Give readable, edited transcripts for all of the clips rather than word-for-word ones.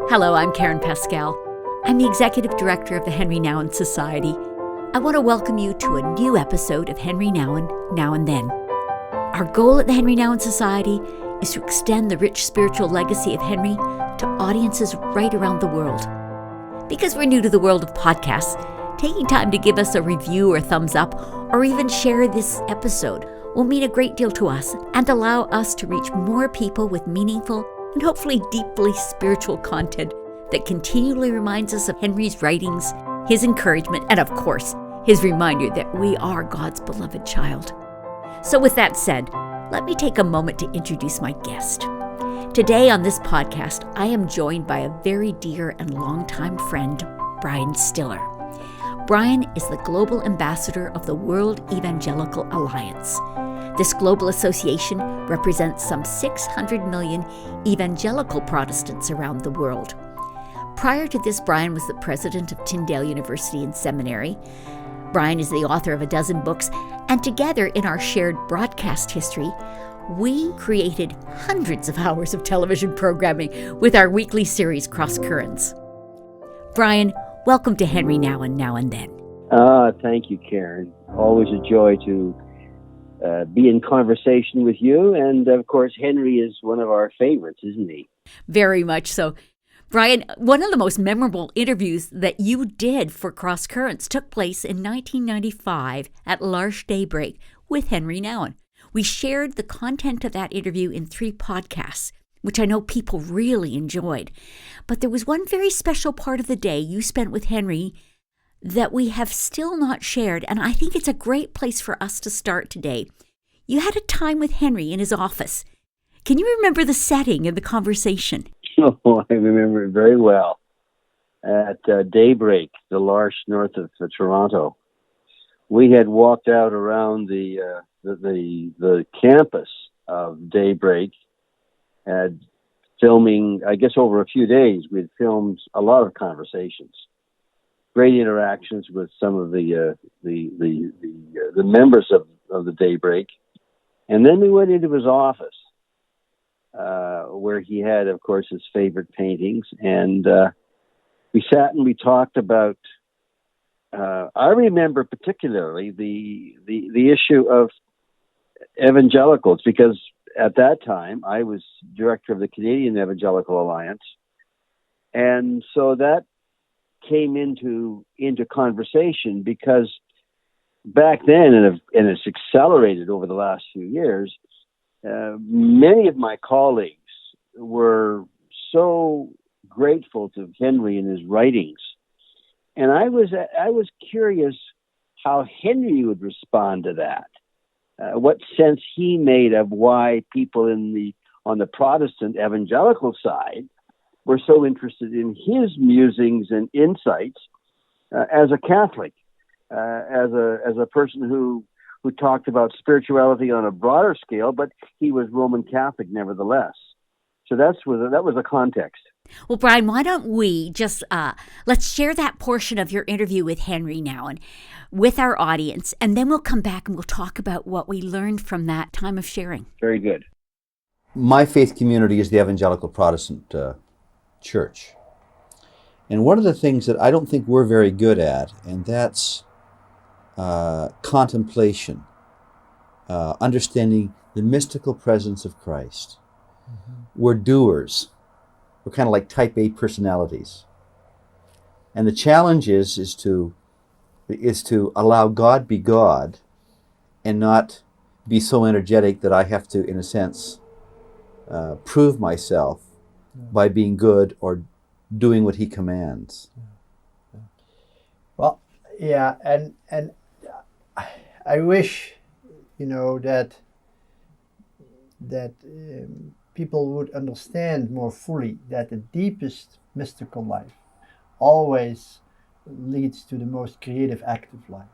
Hello, I'm Karen Pascal. I'm the Executive Director of the Henry Nouwen Society. I want to welcome you to a new episode of Henry Nouwen, Now and Then. Our goal at the Henry Nouwen Society is to extend the rich spiritual legacy of Henry to audiences right around the world. Because we're new to the world of podcasts, taking time to give us a review or thumbs up, or even share this episode will mean a great deal to us and allow us to reach more people with meaningful and hopefully deeply spiritual content that continually reminds us of Henry's writings, his encouragement, and of course, his reminder that we are God's beloved child. So with that said, let me take a moment to introduce my guest. Today on this podcast, I am joined by a very dear and longtime friend, Brian Stiller. Brian is the Global Ambassador of the World Evangelical Alliance. This global association represents some 600 million evangelical Protestants around the world. Prior to this, Brian was the president of Tyndale University and Seminary. Brian is the author of a dozen books, and together in our shared broadcast history, we created hundreds of hours of television programming with our weekly series, Cross Currents. Brian, welcome to Henry Nouwen, Now and Then. Thank you, Karen. Always a joy to be in conversation with you. And of course, Henry is one of our favorites, isn't he? Very much so. Brian, one of the most memorable interviews that you did for Cross Currents took place in 1995 at L'Arche Daybreak with Henry Nouwen. We shared the content of that interview in 3 podcasts, which I know people really enjoyed. But there was one very special part of the day you spent with Henry that we have still not shared, and I think it's a great place for us to start today. You had a time with Henry in his office. Can you remember the setting and the conversation? Oh, I remember it very well. At Daybreak, the L'Arche north of Toronto, we had walked out around the campus of Daybreak, and filming, I guess over a few days, we'd filmed a lot of conversations. Great interactions with some of the members of the Daybreak. And then we went into his office, where he had, of course, his favorite paintings. And we sat and we talked about, I remember particularly the issue of evangelicals, because at that time I was director of the Canadian Evangelical Alliance. And so that came into conversation, because back then, and it's accelerated over the last few years, many of my colleagues were so grateful to Henry and his writings, and I was curious how Henry would respond to that. What sense he made of why people on the Protestant evangelical side were so interested in his musings and insights as a Catholic, as a person who talked about spirituality on a broader scale, but he was Roman Catholic nevertheless. So that was a context. Well, Brian, why don't we just let's share that portion of your interview with Henry Nouwen with our audience, and then we'll come back and we'll talk about what we learned from that time of sharing. Very good. My faith community is the Evangelical Protestant Church. And one of the things that I don't think we're very good at, and that's contemplation, understanding the mystical presence of Christ. Mm-hmm. We're doers. We're kind of like type A personalities. And the challenge is to allow God be God and not be so energetic that I have to, in a sense, prove myself by being good or doing what he commands. Well, yeah, and I wish, that people would understand more fully that the deepest mystical life always leads to the most creative, active life.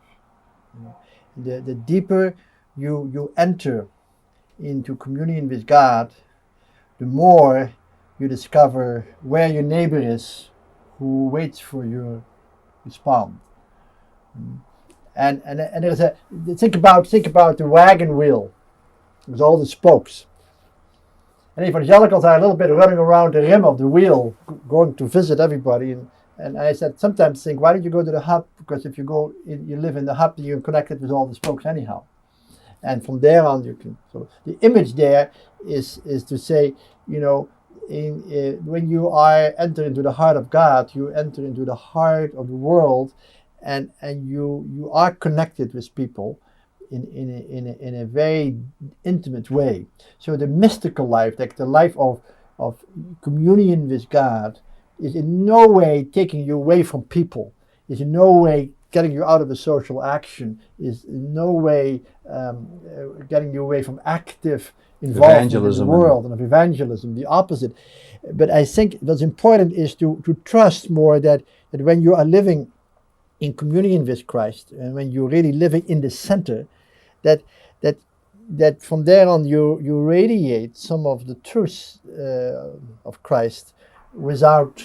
The deeper you enter into communion with God, the more you discover where your neighbor is who waits for your response. And there's think about the wagon wheel with all the spokes. And evangelicals are a little bit running around the rim of the wheel, going to visit everybody. And I said, sometimes think, why don't you go to the hub? Because if you go, you live in the hub, you're connected with all the spokes anyhow. And from there on, you can. So the image there is to say, when you are enter into the heart of God, you enter into the heart of the world, and you are connected with people in a very intimate way. So the mystical life, like the life of communion with God, is in no way taking you away from people, is in no way getting you out of the social action, is in no way getting you away from active involvement in the world and of evangelism, the opposite. But I think what's important is to trust more that when you are living in communion with Christ, and when you're really living in the center, that from there on you radiate some of the truths of Christ without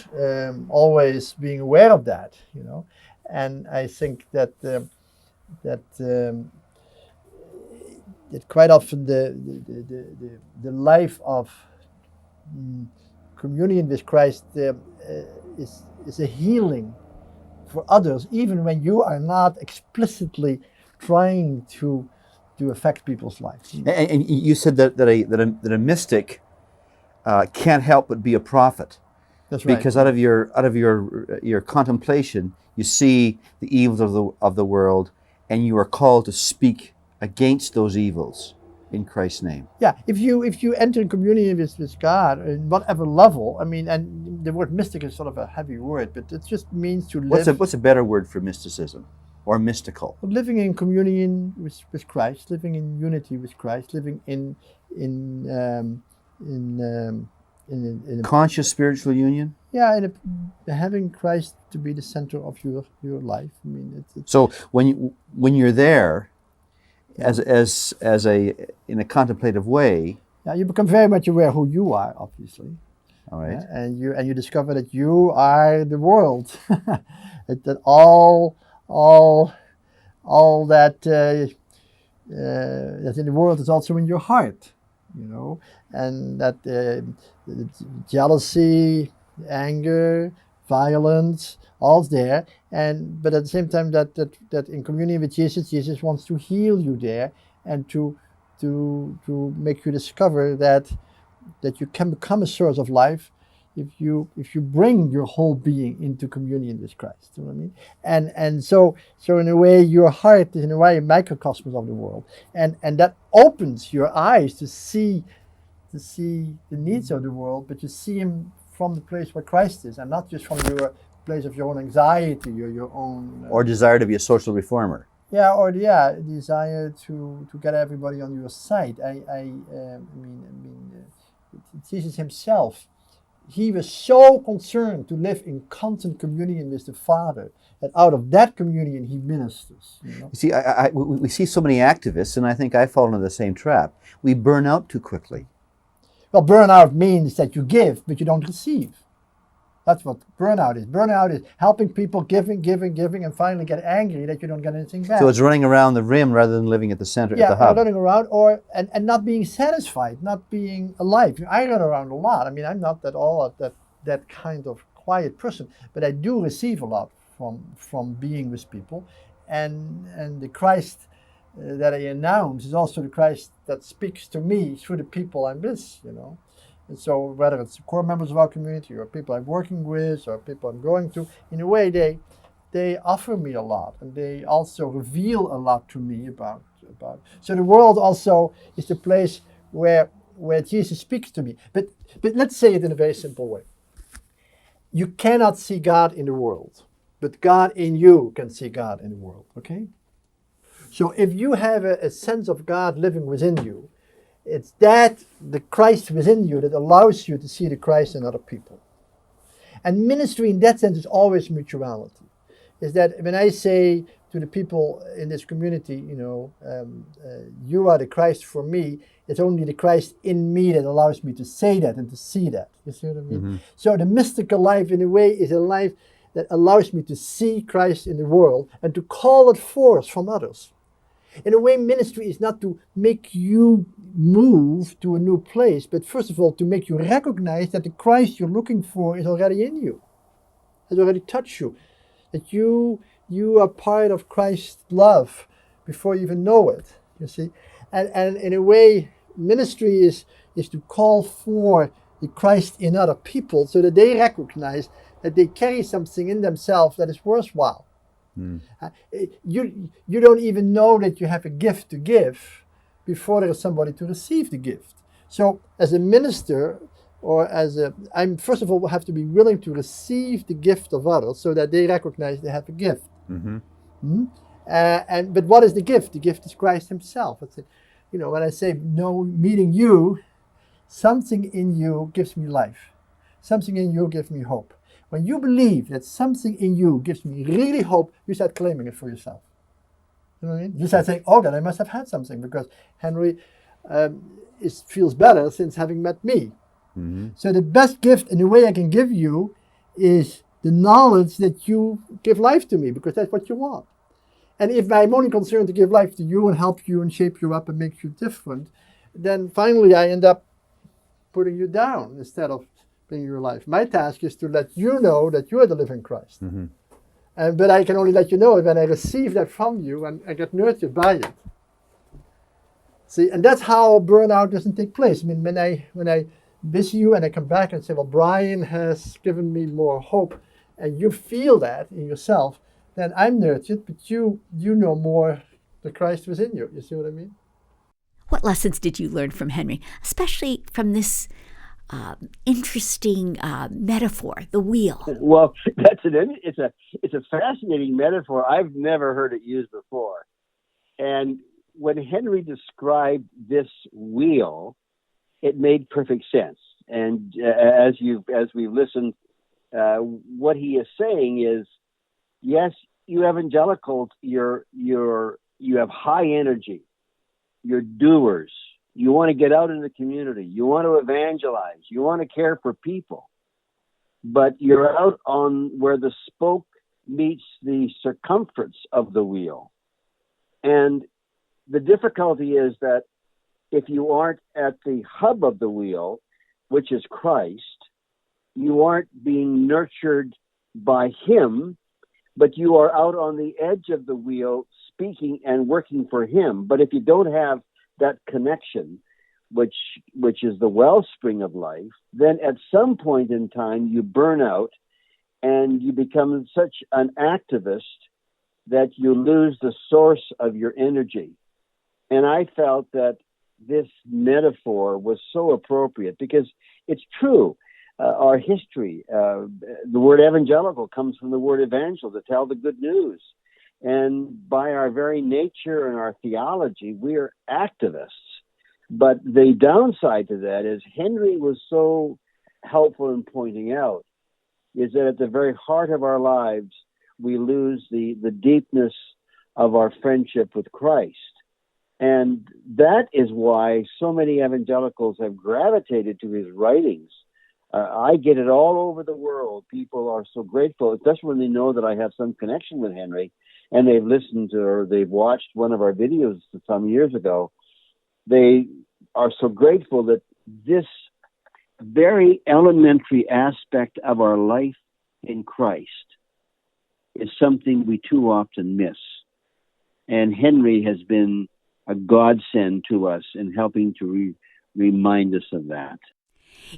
always being aware of that, And I think that quite often the life of communion with Christ is a healing for others, even when you are not explicitly trying to affect people's lives. And you said that a mystic can't help but be a prophet. That's right. Because out of your contemplation, you see the evils of the world, and you are called to speak against those evils in Christ's name. Yeah, if you enter in communion with God in whatever level, and the word mystic is sort of a heavy word, but it just means to live. What's a better word for mysticism or mystical? Living in communion with Christ, living in unity with Christ, living in conscious spiritual union. Yeah, and having Christ to be the center of your life. It's so when you're there, as in a contemplative way. Yeah, you become very much aware who you are, obviously. All right. And you discover that you are the world. that all that that's in the world is also in your heart, and that jealousy, anger, violence, all's there, but at the same time that in communion with Jesus wants to heal you there, and to make you discover that you can become a source of life if you bring your whole being into communion with Christ. You know what I mean? And so in a way your heart is in a way a microcosmos of the world, and that opens your eyes to see the needs of the world, but you see him from the place where Christ is, and not just from your place of your own anxiety or your own or desire to be a social reformer. Yeah, or desire to get everybody on your side. Jesus himself, he was so concerned to live in constant communion with the Father that out of that communion he ministers. You see, we see so many activists, and I think I fall into the same trap. We burn out too quickly. Well, burnout means that you give, but you don't receive. That's what burnout is. Burnout is helping people, giving, and finally get angry that you don't get anything back. So it's running around the rim rather than living at the center, at the hub. Yeah, running around and not being satisfied, not being alive. I run around a lot. I'm not at all that kind of quiet person, but I do receive a lot from being with people, and the Christ that I announce is also the Christ that speaks to me through the people I'm with, And so whether it's core members of our community or people I'm working with or people I'm going to, in a way they offer me a lot, and they also reveal a lot to me about. So the world also is the place where Jesus speaks to me. But let's say it in a very simple way. You cannot see God in the world, but God in you can see God in the world, okay? So if you have a sense of God living within you, it's that the Christ within you that allows you to see the Christ in other people. And ministry in that sense is always mutuality. Is that when I say to the people in this community, you are the Christ for me, it's only the Christ in me that allows me to say that and to see that. You see what I mean? Mm-hmm. So the mystical life in a way is a life that allows me to see Christ in the world and to call it forth from others. In a way, ministry is not to make you move to a new place, but first of all, to make you recognize that the Christ you're looking for is already in you, has already touched you, that you are part of Christ's love before you even know it, you see. And in a way, ministry is to call for the Christ in other people so that they recognize that they carry something in themselves that is worthwhile. You don't even know that you have a gift to give before there is somebody to receive the gift. So as a minister, or I'm first of all have to be willing to receive the gift of others so that they recognize they have a gift. But what is the gift? The gift is Christ Himself. When I say no, meeting you, something in you gives me life. Something in you gives me hope. When you believe that something in you gives me really hope, you start claiming it for yourself. You know what I mean? You start saying, oh, then I must have had something because Henry feels better since having met me. So the best gift in the way I can give you is the knowledge that you give life to me because that's what you want. And if I'm only concerned to give life to you and help you and shape you up and make you different, then finally I end up putting you down instead of being your life. My task is to let you know that you are the living Christ. But I can only let you know it when I receive that from you and I get nurtured by it. See, and that's how burnout doesn't take place. I mean, when I visit you and I come back and say, well, Brian has given me more hope, and you feel that in yourself, then I'm nurtured, but you know more the Christ within you. You see what I mean? What lessons did you learn from Henry, especially from this interesting metaphor, the wheel? Well, it's a fascinating metaphor. I've never heard it used before. And when Henry described this wheel, it made perfect sense. And as we've listened, what he is saying is, yes, you evangelicals, you have high energy. You're doers. You want to get out in the community. You want to evangelize. You want to care for people. But you're out on where the spoke meets the circumference of the wheel. And the difficulty is that if you aren't at the hub of the wheel, which is Christ, you aren't being nurtured by Him, but you are out on the edge of the wheel speaking and working for Him. But if you don't have that connection, which is the wellspring of life, then at some point in time you burn out and you become such an activist that you lose the source of your energy. And I felt that this metaphor was so appropriate because it's true. Our history, the word evangelical comes from the word evangel, to tell the good news. And by our very nature and our theology, we are activists. But the downside to that is Henry was so helpful in pointing out is that at the very heart of our lives, we lose the deepness of our friendship with Christ. And that is why so many evangelicals have gravitated to his writings. I get it all over the world. People are so grateful, especially when they know that I have some connection with Henry, and they've listened to or they've watched one of our videos some years ago. They are so grateful that this very elementary aspect of our life in Christ is something we too often miss. And Henry has been a godsend to us in helping to remind us of that.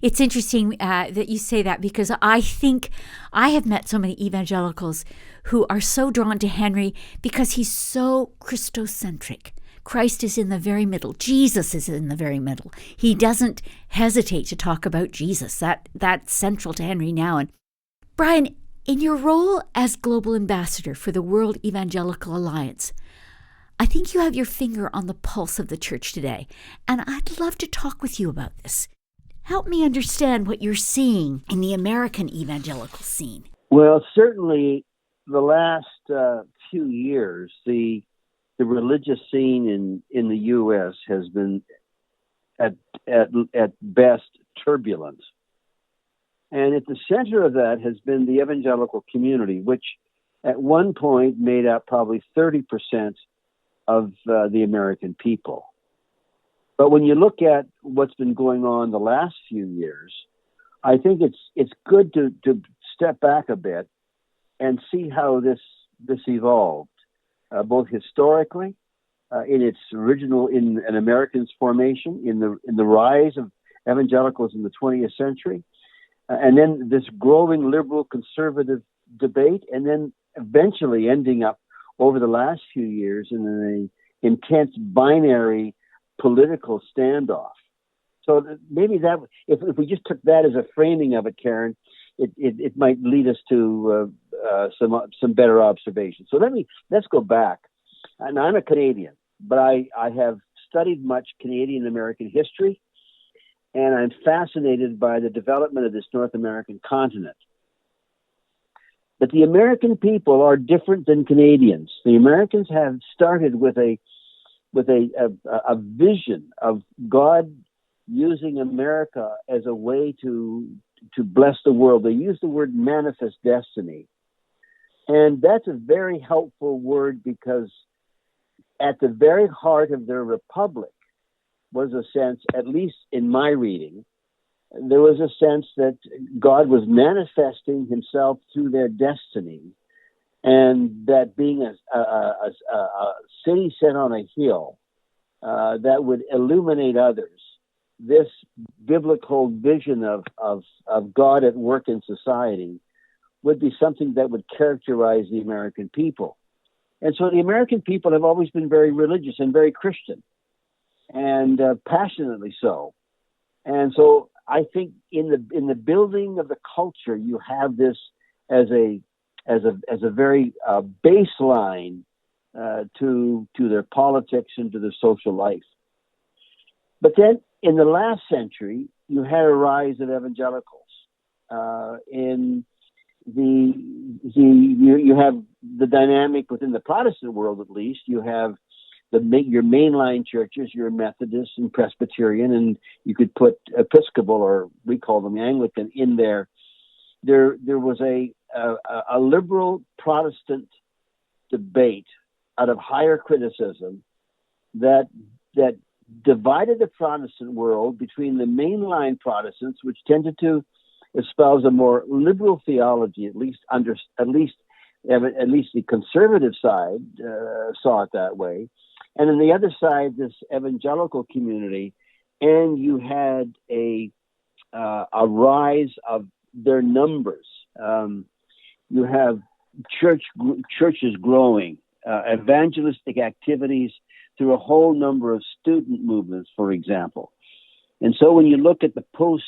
It's interesting that you say that, because I think I have met so many evangelicals who are so drawn to Henry because he's so Christocentric. Christ is in the very middle. Jesus is in the very middle. He doesn't hesitate to talk about Jesus. That's central to Henry Nouwen. Brian, in your role as global ambassador for the World Evangelical Alliance, I think you have your finger on the pulse of the church today, and I'd love to talk with you about this. Help me understand what you're seeing in the American evangelical scene. Well, certainly the last few years, the religious scene in the U.S. has been at best turbulent. And at the center of that has been the evangelical community, which at one point made up probably 30% the American people. But when you look at what's been going on the last few years, I think it's good to step back a bit and see how this evolved, both historically, in its original, in an American's formation, in the rise of evangelicals in the 20th century, and then this growing liberal conservative debate, and then eventually ending up over the last few years in an intense binary political standoff. So maybe that, if we just took that as a framing of it, Karen, it might lead us to some better observations. So let's go back. And I'm a Canadian, but I have studied much Canadian American history, and I'm fascinated by the development of this North American continent. But the American people are different than Canadians. The Americans have started with a vision of God using America as a way to bless the world. They use the word manifest destiny. And that's a very helpful word, because at the very heart of their republic was a sense, at least in my reading, there was a sense that God was manifesting himself through their destiny, and that being a city set on a hill that would illuminate others, this biblical vision of God at work in society would be something that would characterize the American people. And so the American people have always been very religious and very Christian, and passionately so. And so I think in the building of the culture, you have this as a very baseline to their politics and to their social life. But then in the last century, you had a rise of evangelicals. You have the dynamic within the Protestant world, at least. You have your mainline churches, your Methodist and Presbyterian, and you could put Episcopal, or we call them Anglican, in there. There was a liberal Protestant debate out of higher criticism that divided the Protestant world between the mainline Protestants, which tended to espouse a more liberal theology, at least the conservative side saw it that way, and on the other side, this evangelical community, and you had a rise of their numbers. You have churches growing, evangelistic activities through a whole number of student movements, for example. And so when you look at the post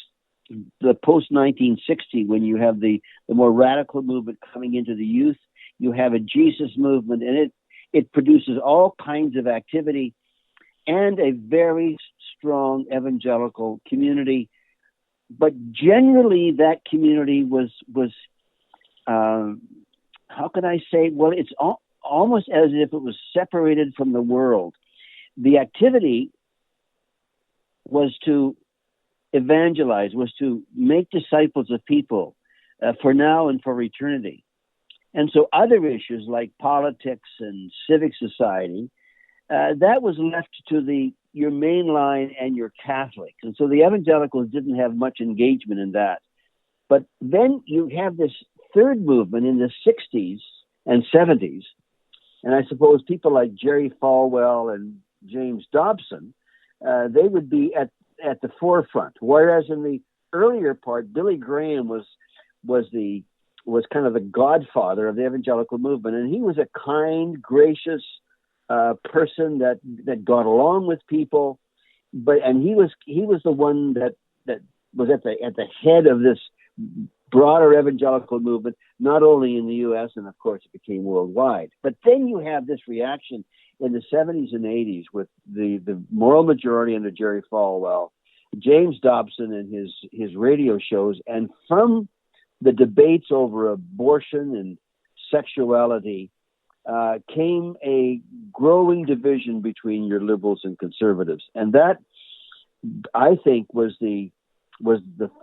1960, when you have the more radical movement coming into the youth, you have a Jesus movement, and it produces all kinds of activity and a very strong evangelical community. But generally, that community was how can I say? Well, it's almost as if it was separated from the world. The activity was to evangelize, was to make disciples of people for now and for eternity. And so other issues like politics and civic society, that was left to your mainline and your Catholics. And so the evangelicals didn't have much engagement in that. But then you have this third movement in the 60s and 70s. And I suppose people like Jerry Falwell and James Dobson, they would be at the forefront. Whereas in the earlier part, Billy Graham was kind of the godfather of the evangelical movement. And he was a kind, gracious person that got along with people. And he was the one that was at the head of this broader evangelical movement, not only in the U.S., and of course it became worldwide. But then you have this reaction in the 70s and 80s with the moral majority under Jerry Falwell, James Dobson and his radio shows, and from the debates over abortion and sexuality came a growing division between your liberals and conservatives. And that, I think, was the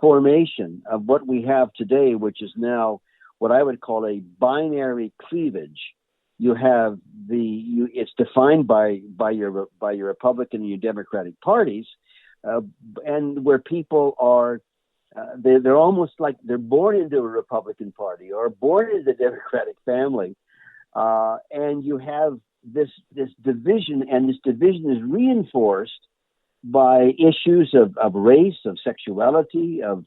formation of what we have today, which is now what I would call a binary cleavage You have it's defined by your Republican and your Democratic parties, and where people are they're almost like they're born into a Republican Party or born into the Democratic family, and you have this division, and this division is reinforced by issues of race, of sexuality, of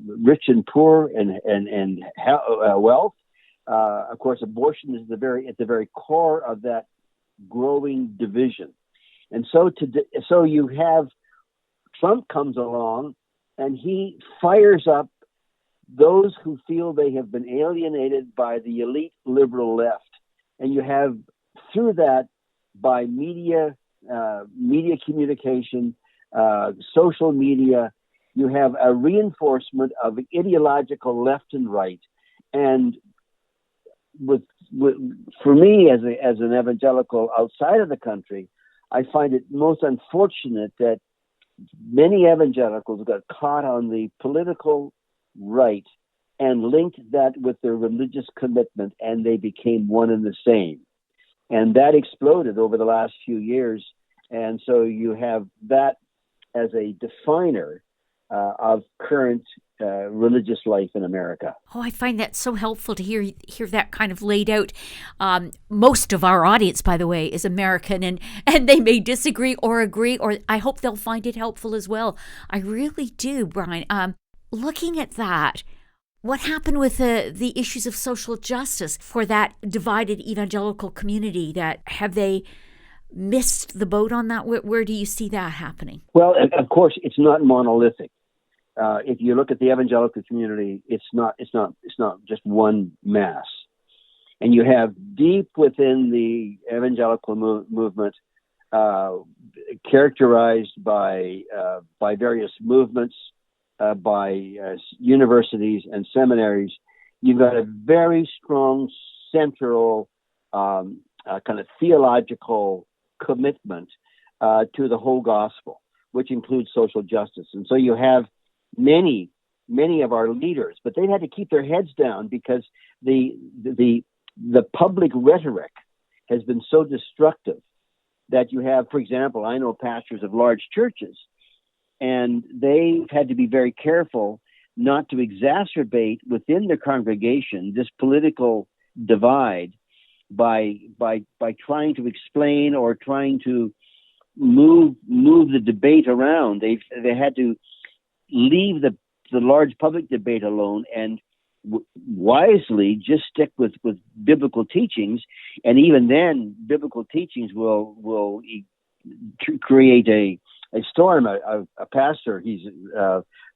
rich and poor, and wealth. Of course, abortion is at the very core of that growing division, and so you have Trump comes along, and he fires up those who feel they have been alienated by the elite liberal left, and you have through that by media communication, social media, you have a reinforcement of ideological left and right. And for me, as an evangelical outside of the country, I find it most unfortunate that many evangelicals got caught on the political right and linked that with their religious commitment, and they became one and the same. And that exploded over the last few years. And so you have that as a definer of current religious life in America. Oh, I find that so helpful to hear that kind of laid out. Most of our audience, by the way, is American, and they may disagree or agree, or I hope they'll find it helpful as well. I really do, Brian. Looking at that, what happened with the issues of social justice for that divided evangelical community? Have they missed the boat on that? Where do you see that happening? Well, of course, it's not monolithic. If you look at the evangelical community, it's not just one mass, and you have deep within the evangelical movement, characterized by various movements, by universities and seminaries. You've got a very strong central kind of theological commitment to the whole gospel, which includes social justice. And so you have many of our leaders, but they've had to keep their heads down because the public rhetoric has been so destructive that you have, for example, I know pastors of large churches, and they've had to be very careful not to exacerbate within the congregation this political divide by trying to explain or trying to move the debate around. They had to leave the large public debate alone and wisely just stick with biblical teachings, and even then, biblical teachings will create a storm. A pastor, he's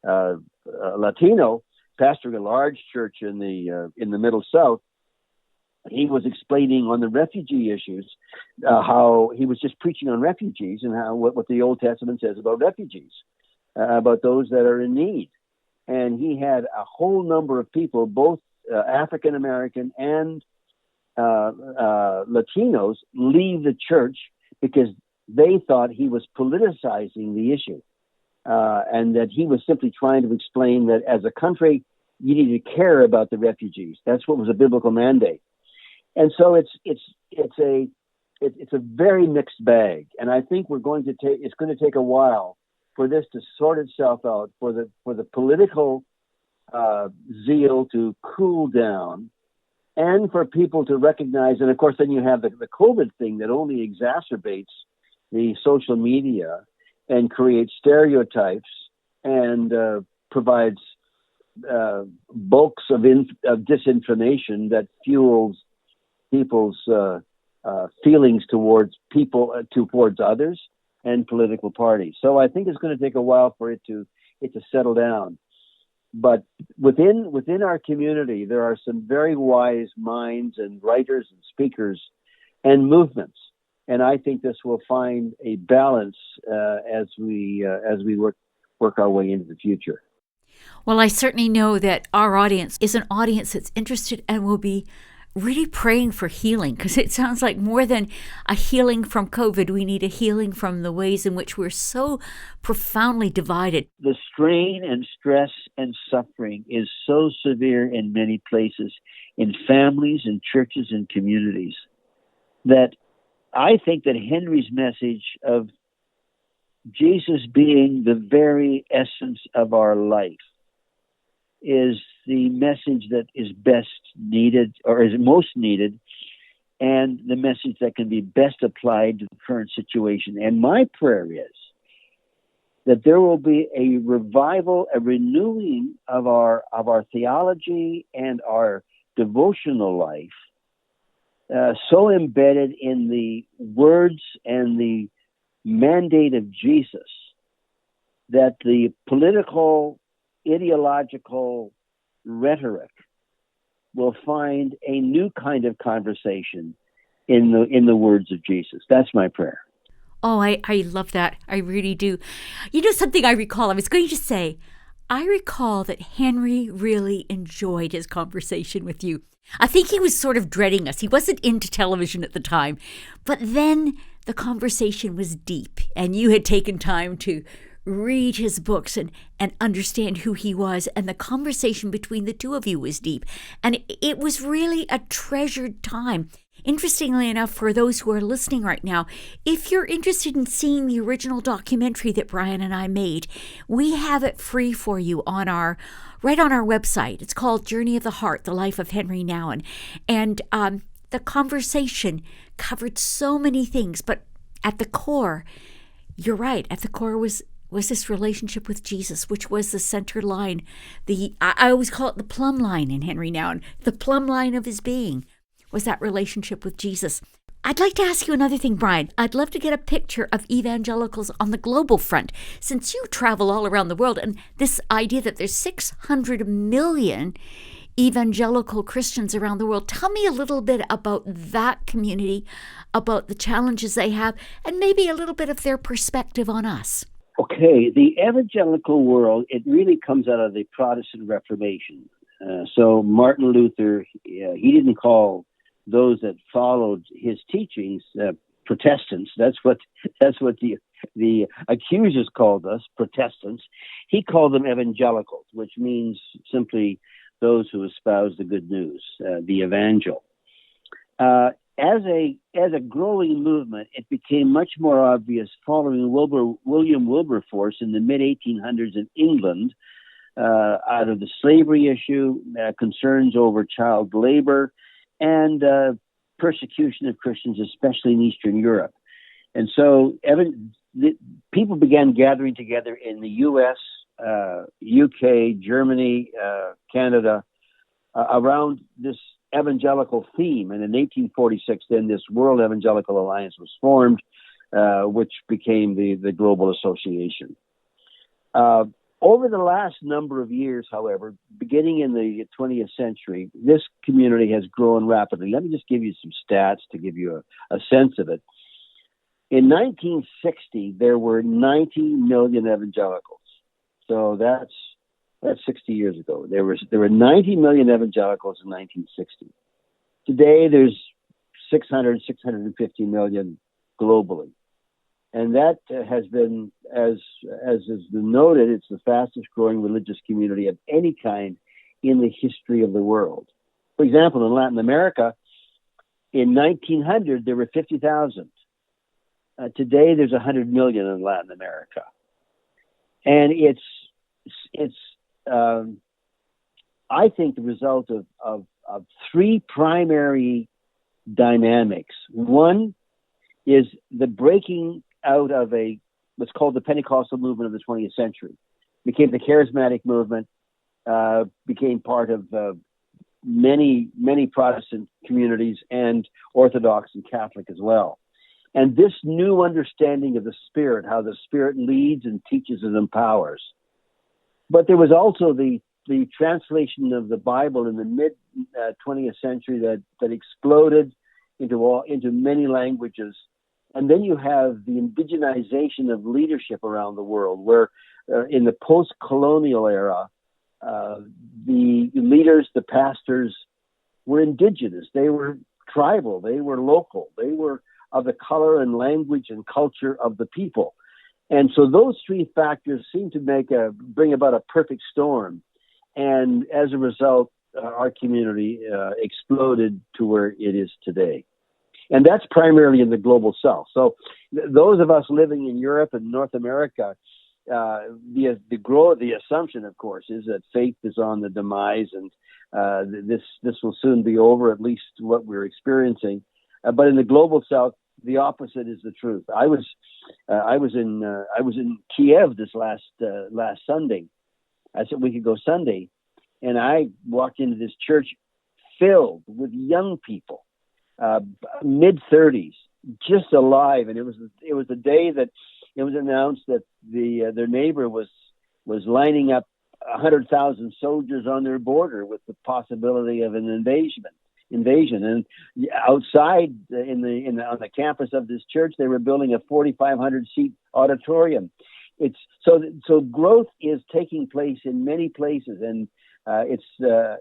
Latino, pastoring a large church in the Middle South. He was explaining on the refugee issues, how he was just preaching on refugees and how what the Old Testament says about refugees, about those that are in need. And he had a whole number of people, both African American and Latinos, leave the church because they thought he was politicizing the issue, and that he was simply trying to explain that as a country, you need to care about the refugees. That's what was a biblical mandate. And so it's a very mixed bag, and I think it's going to take a while for this to sort itself out, for the political zeal to cool down, and for people to recognize. And of course, then you have the COVID thing that only exacerbates the social media and creates stereotypes and provides bulks of disinformation that fuels people's feelings towards others and political parties. So I think it's going to take a while for it to settle down. But within our community, there are some very wise minds and writers and speakers and movements, and I think this will find a balance as we work our way into the future. Well, I certainly know that our audience is an audience that's interested and will be really praying for healing, because it sounds like more than a healing from COVID, we need a healing from the ways in which we're so profoundly divided. The strain and stress and suffering is so severe in many places, in families and churches and communities, that I think that Henry's message of Jesus being the very essence of our life is the message that is best needed, or is most needed, and the message that can be best applied to the current situation. And my prayer is that there will be a revival, a renewing of our theology and our devotional life, so embedded in the words and the mandate of Jesus that the political, ideological rhetoric will find a new kind of conversation in the words of Jesus. That's my prayer. Oh, I love that. I really do. You know, something I recall, I was going to say, I recall that Henry really enjoyed his conversation with you. I think he was sort of dreading us. He wasn't into television at the time, but then the conversation was deep, and you had taken time to read his books and understand who he was, and the conversation between the two of you was deep. And it was really a treasured time. Interestingly enough, for those who are listening right now, if you're interested in seeing the original documentary that Brian and I made, we have it free for you on our website. It's called Journey of the Heart, The Life of Henry Nouwen. And the conversation covered so many things, but at the core, you're right, at the core was this relationship with Jesus, which was the center line. I always call it the plumb line in Henry Nouwen. The plumb line of his being was that relationship with Jesus. I'd like to ask you another thing, Brian. I'd love to get a picture of evangelicals on the global front, since you travel all around the world, and this idea that there's 600 million evangelical Christians around the world. Tell me a little bit about that community, about the challenges they have, and maybe a little bit of their perspective on us. Okay, the evangelical world, it really comes out of the Protestant Reformation. So Martin Luther, he didn't call those that followed his teachings Protestants. That's what the accusers called us, Protestants. He called them evangelicals, which means simply those who espouse the good news, the evangel. As a growing movement, it became much more obvious following William Wilberforce in the mid-1800s in England, out of the slavery issue, concerns over child labor, and persecution of Christians, especially in Eastern Europe. And so people began gathering together in the U.S., UK, Germany, Canada, around this evangelical theme. And in 1846, then this World Evangelical Alliance was formed, which became the Global Association. Over the last number of years, however, beginning in the 20th century, this community has grown rapidly. Let me just give you some stats to give you a sense of it. In 1960, there were 90 million evangelicals. So that's 60 years ago. There were 90 million evangelicals in 1960. Today, there's 650 million globally. And that has been, as has been noted, it's the fastest growing religious community of any kind in the history of the world. For example, in Latin America, in 1900, there were 50,000. Today, there's 100 million in Latin America. And it's I think, the result of three primary dynamics. One is the breaking out of what's called the Pentecostal movement of the 20th century. Became the charismatic movement, became part of many Protestant communities and Orthodox and Catholic as well. And this new understanding of the Spirit, how the Spirit leads and teaches and empowers. But there was also the translation of the Bible in the mid-20th century that exploded into many languages. And then you have the indigenization of leadership around the world, where in the post-colonial era, the leaders, the pastors, were indigenous, they were tribal, they were local, they were of the color and language and culture of the people. And so those three factors seem to bring about a perfect storm. And as a result, our community exploded to where it is today. And that's primarily in the global south. So those of us living in Europe and North America, the assumption, of course, is that faith is on the demise, and this will soon be over, at least what we're experiencing. But in the global south, the opposite is the truth. I was in Kiev this last Sunday. That's a week ago Sunday, and I walked into this church filled with young people, mid-30s, just alive. And it was the day that it was announced that their neighbor was lining up 100,000 soldiers on their border with the possibility of an invasion. And outside on the campus of this church, they were building a 4,500 seat auditorium. It's so growth is taking place in many places, and it's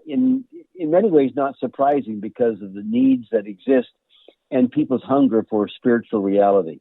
in many ways not surprising because of the needs that exist and people's hunger for spiritual reality.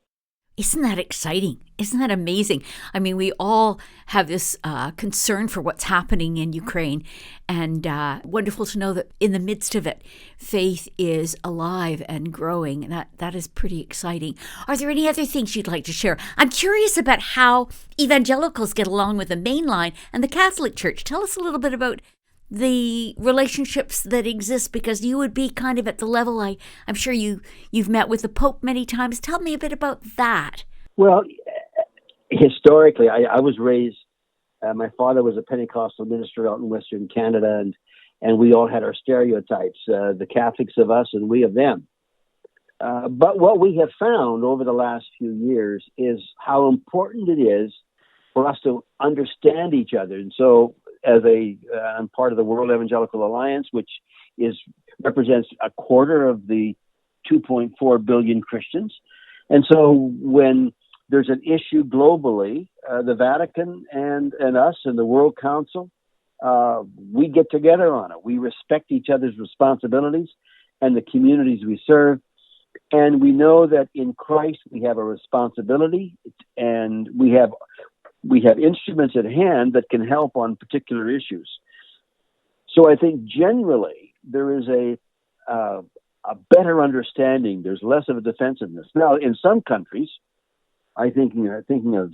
Isn't that exciting? Isn't that amazing? I mean, we all have this concern for what's happening in Ukraine, and wonderful to know that in the midst of it, faith is alive and growing. That is pretty exciting. Are there any other things you'd like to share? I'm curious about how evangelicals get along with the mainline and the Catholic Church. Tell us a little bit about the relationships that exist, because you would be kind of at the level, I'm sure you've met with the Pope many times. Tell me a bit about that. Well, historically, I was raised, my father was a Pentecostal minister out in Western Canada, and we all had our stereotypes, the Catholics of us and we of them. But what we have found over the last few years is how important it is for us to understand each other. And so I'm part of the World Evangelical Alliance, which represents a quarter of the 2.4 billion Christians. And so when there's an issue globally, the Vatican and us and the World Council, we get together on it. We respect each other's responsibilities and the communities we serve. And we know that in Christ we have a responsibility, and we have instruments at hand that can help on particular issues. So I think generally there is a better understanding. There's less of a defensiveness. Now, in some countries, I'm thinking of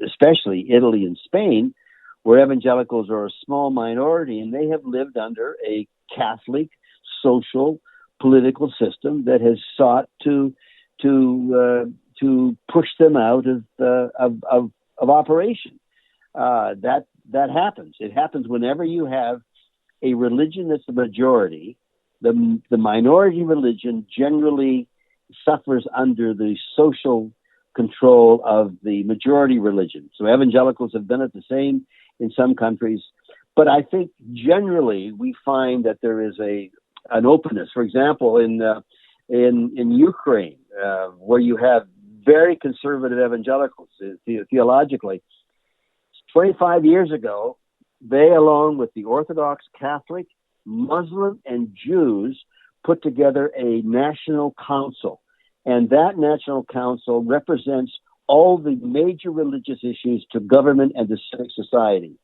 especially Italy and Spain, where evangelicals are a small minority, and they have lived under a Catholic social political system that has sought to push them out of operation. That happens. It happens whenever you have a religion that's the majority. The minority religion generally suffers under the social control of the majority religion. So evangelicals have done it the same in some countries. But I think generally we find that there is an openness. For example, in Ukraine, where you have very conservative evangelicals theologically, 25 years ago, they, along with the Orthodox, Catholic, Muslim, and Jews, put together a national council. And that national council represents all the major religious issues to government and to civic society.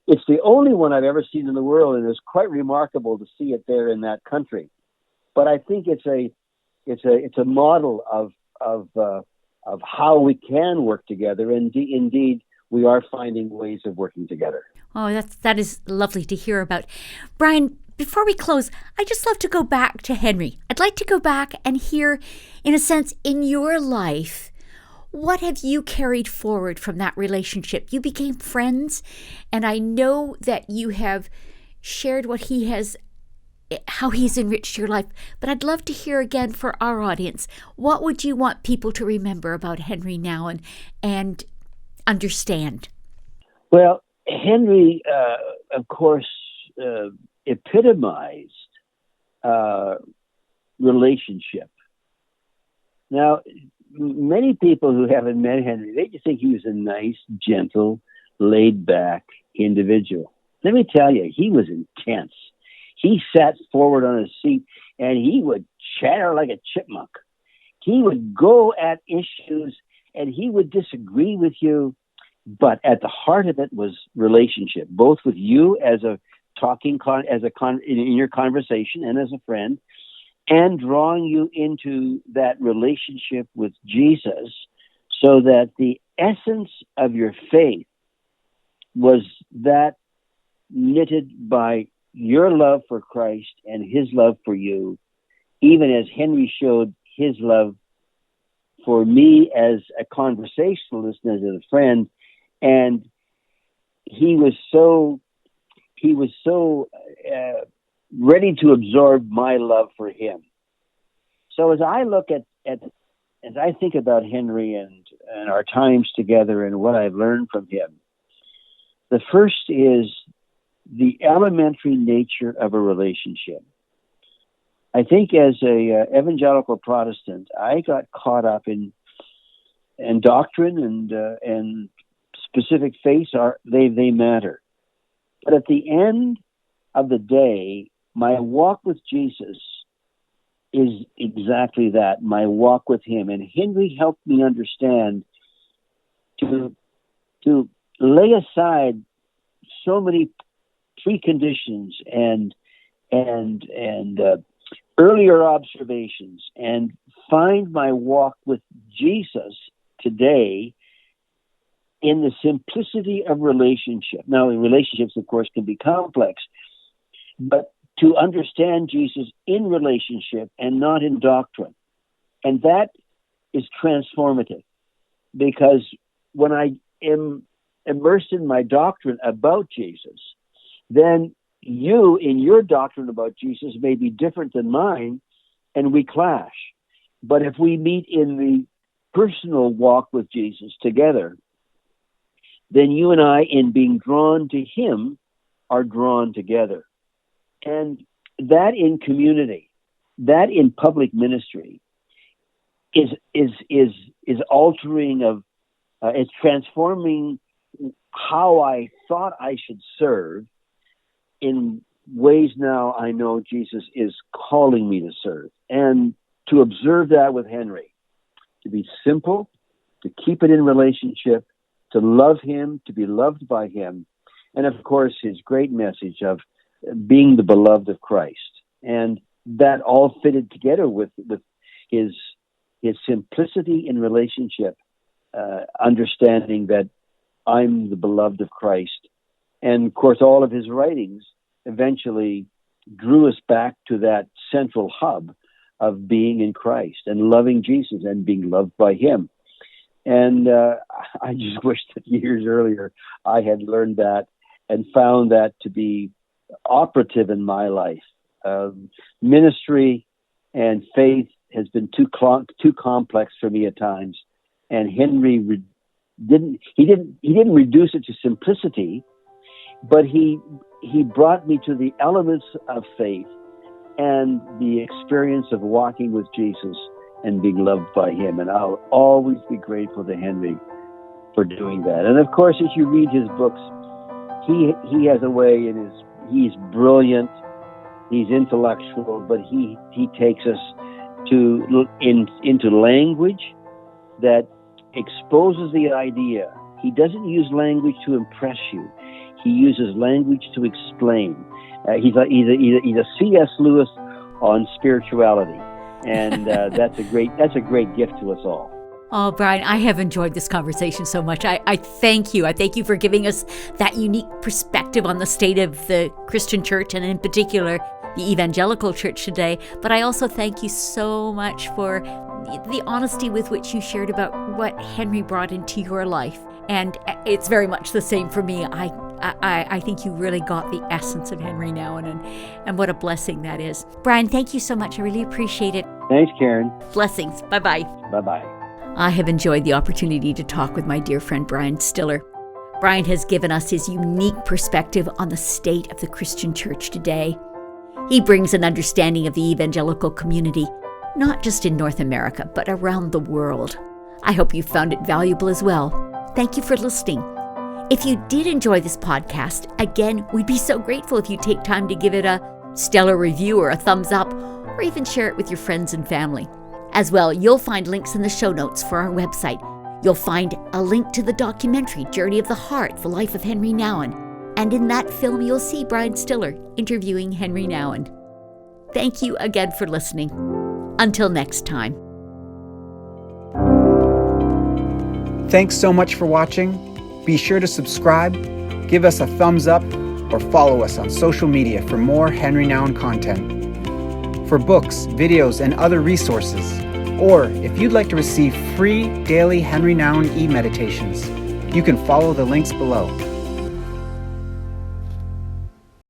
It's the only one I've ever seen in the world, and it's quite remarkable to see it there in that country. But I think it's a model of how we can work together, and indeed we are finding ways of working together. Oh, that is lovely to hear about. Brian, before we close, I'd just love to go back to Henry. I'd like to go back and hear, in a sense, in your life, what have you carried forward from that relationship? You became friends, and I know that you have shared how he's enriched your life. But I'd love to hear again for our audience, what would you want people to remember about Henry Nouwen and understand? Well, Henry, of course, epitomized relationship. Now, many people who haven't met Henry, they just think he was a nice, gentle, laid-back individual. Let me tell you, he was intense. he sat forward on his seat and he would chatter like a chipmunk. He would go at issues and he would disagree with you, but at the heart of it was relationship, both with you as a in your conversation and as a friend, and drawing you into that relationship with Jesus, so that the essence of your faith was that knitted by your love for Christ and his love for you, even as Henry showed his love for me as a conversationalist and as a friend. And he was so ready to absorb my love for him. So as I look as I think about Henry and our times together and what I've learned from him, the first is the elementary nature of a relationship. I think as a evangelical Protestant, I got caught up in doctrine and specific faiths they matter. But at the end of the day, my walk with Jesus is exactly that, my walk with him. And Henry helped me understand to lay aside so many preconditions and earlier observations and find my walk with Jesus today in the simplicity of relationship. Now, relationships, of course, can be complex, but to understand Jesus in relationship and not in doctrine. And that is transformative, because when I am immersed in my doctrine about Jesus, then you, in your doctrine about Jesus, may be different than mine, and we clash. But if we meet in the personal walk with Jesus together, then you and I, in being drawn to him, are drawn together. And that in community, that in public ministry, is altering of, it's transforming how I thought I should serve in ways now I know Jesus is calling me to serve. And to observe that with Henry, to be simple, to keep it in relationship, to love him, to be loved by him, and of course his great message of being the beloved of Christ. And that all fitted together with his simplicity in relationship, understanding that I'm the beloved of Christ. And of course all of his writings eventually drew us back to that central hub of being in Christ and loving Jesus and being loved by him. And I just wish that years earlier I had learned that and found that to be operative in my life. Ministry and faith has been too complex for me at times, and Henry didn't reduce it to simplicity, but he brought me to the elements of faith and the experience of walking with Jesus and being loved by him. And I'll always be grateful to Henry for doing that. And of course, as you read his books, he has a way he's brilliant, he's intellectual, but he takes us into language that exposes the idea. He doesn't use language to impress you. He uses language to explain. He's a C.S. Lewis on spirituality. And that's a great gift to us all. Oh, Brian, I have enjoyed this conversation so much. I thank you. I thank you for giving us that unique perspective on the state of the Christian church, and in particular, the evangelical church today. But I also thank you so much for the honesty with which you shared about what Henry brought into your life. And it's very much the same for me. I think you really got the essence of Henry Nouwen, and what a blessing that is. Brian, thank you so much. I really appreciate it. Thanks, Karen. Blessings. Bye-bye. Bye-bye. I have enjoyed the opportunity to talk with my dear friend Brian Stiller. Brian has given us his unique perspective on the state of the Christian church today. He brings an understanding of the evangelical community, not just in North America, but around the world. I hope you found it valuable as well. Thank you for listening. If you did enjoy this podcast, again, we'd be so grateful if you take time to give it a stellar review or a thumbs up, or even share it with your friends and family. As well, you'll find links in the show notes for our website. You'll find a link to the documentary Journey of the Heart, The Life of Henry Nouwen. And in that film, you'll see Brian Stiller interviewing Henry Nouwen. Thank you again for listening. Until next time. Thanks so much for watching. Be sure to subscribe, give us a thumbs up, or follow us on social media for more Henry Nouwen content. For books, videos, and other resources, or if you'd like to receive free daily Henry Nouwen e-meditations, you can follow the links below.